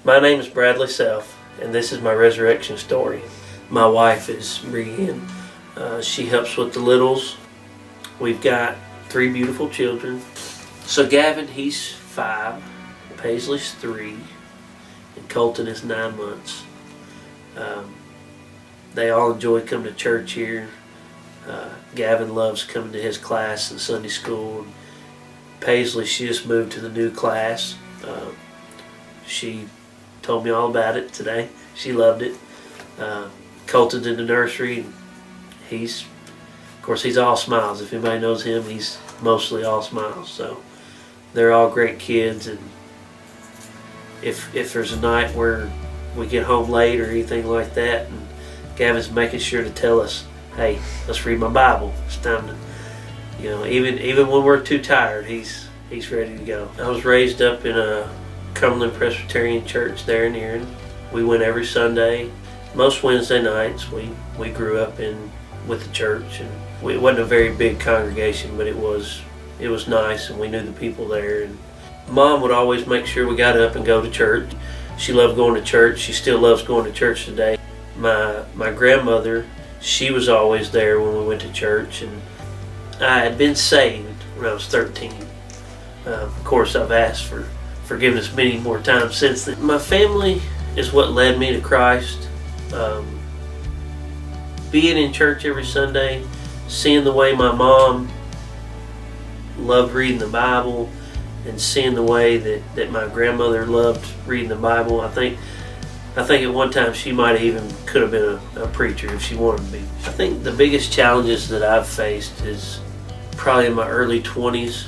My name is Bradley Selph, and this is my resurrection story. My wife is Brienne. She helps with the littles. We've got 3 beautiful children. So Gavin, he's 5, Paisley's 3, and Colton is 9 months. They all enjoy coming to church here. Gavin loves coming to his class in Sunday school. Paisley, she just moved to the new class. She told me all about it today. She loved it. Colton's in the nursery. And of course, he's all smiles. If anybody knows him, he's mostly all smiles. So they're all great kids. And if there's a night where we get home late or anything like that, and Gavin's making sure to tell us, "Hey, let's read my Bible. It's time to," even when we're too tired, he's ready to go. I was raised up in a Cumberland Presbyterian church there in Erin. We went every Sunday. Most Wednesday nights we grew up with the church, and it wasn't a very big congregation, but it was nice, and we knew the people there. And Mom would always make sure we got up and go to church. She loved going to church. She still loves going to church today. My grandmother, she was always there when we went to church, and I had been saved when I was 13. Of course, I've asked for forgiveness many more times since then. My family is what led me to Christ. Being in church every Sunday, seeing the way my mom loved reading the Bible, and seeing the way that my grandmother loved reading the Bible. I think at one time she might have could have been a preacher if she wanted to be. I think the biggest challenges that I've faced is probably in my early 20s.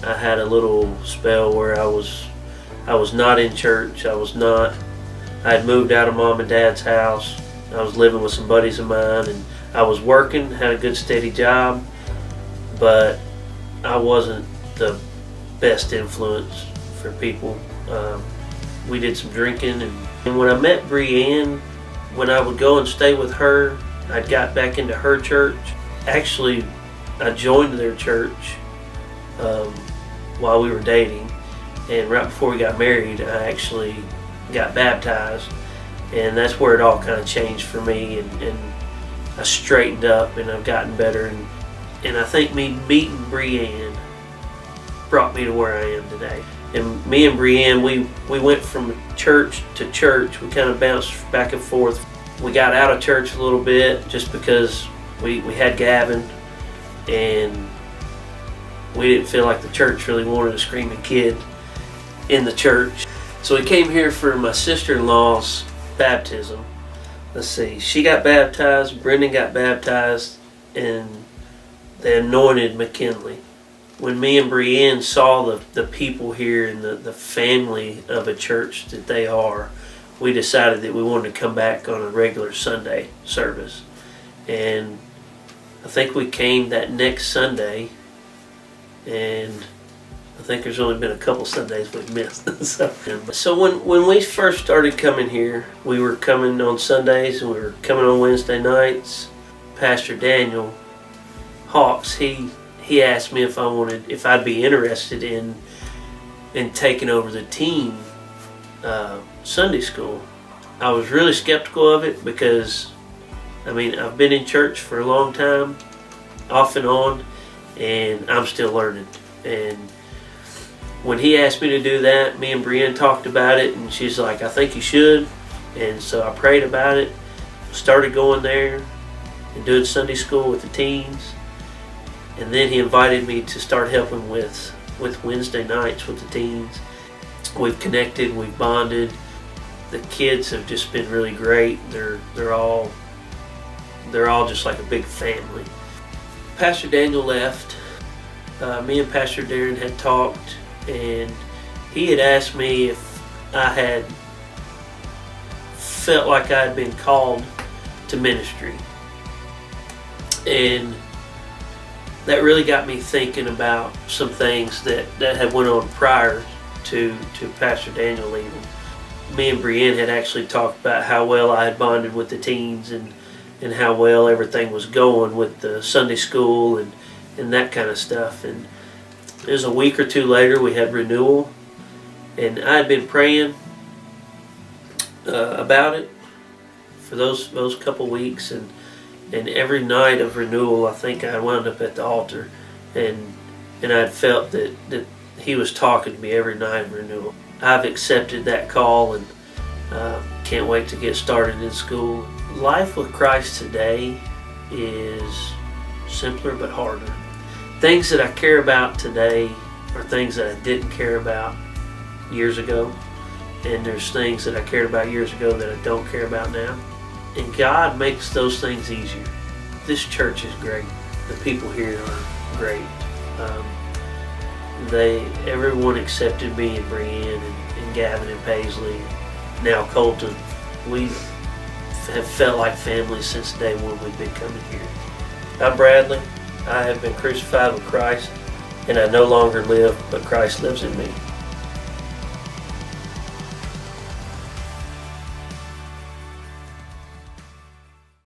I had a little spell where I was not in church. I had moved out of Mom and Dad's house. I was living with some buddies of mine, and I was working, had a good steady job, but I wasn't the best influence for people. We did some drinking, and when I met Brienne, when I would go and stay with her, I got back into her church. Actually, I joined their church while we were dating, and right before we got married, I actually got baptized, and that's where it all kind of changed for me, and I straightened up, and I've gotten better, and I think me meeting Brienne brought me to where I am today. And me and Brienne, we went from church to church. We kind of bounced back and forth. We got out of church a little bit just because we had Gavin, and we didn't feel like the church really wanted a screaming kid in the church. So we came here for my sister-in-law's baptism. Let's see, she got baptized, Brendan got baptized, and they anointed McKinley. When me and Brienne saw the people here and the family of a church that they are, we decided that we wanted to come back on a regular Sunday service. And I think we came that next Sunday, and I think there's only been a couple Sundays we've missed. So when we first started coming here, we were coming on Sundays and we were coming on Wednesday nights. Pastor Daniel Hawks, he asked me if I'd be interested in taking over the teen Sunday school. I was really skeptical of it because, I've been in church for a long time, off and on, and I'm still learning. And when he asked me to do that, me and Brienne talked about it, and she's like, "I think you should." And so I prayed about it, started going there and doing Sunday school with the teens. And then he invited me to start helping with Wednesday nights with the teens. We've connected, we've bonded. The kids have just been really great. They're all just like a big family. Pastor Daniel left. Me and Pastor Darren had talked, and he had asked me if I had felt like I had been called to ministry. And that really got me thinking about some things that had went on prior to Pastor Daniel leaving. Me and Brienne had actually talked about how well I had bonded with the teens and how well everything was going with the Sunday school and that kind of stuff. And it was a week or two later we had renewal, and I had been praying about it for those couple weeks, and every night of renewal, I think I wound up at the altar, and I'd felt that he was talking to me every night of renewal. I've accepted that call, and can't wait to get started in school. Life with Christ today is simpler but harder. Things that I care about today are things that I didn't care about years ago, and there's things that I cared about years ago that I don't care about now. And God makes those things easier. This church is great. The people here are great. Everyone accepted me and Brianne and Gavin and Paisley. Now Colton. We have felt like family since day one we've been coming here. I'm Bradley. I have been crucified with Christ, and I no longer live, but Christ lives in me.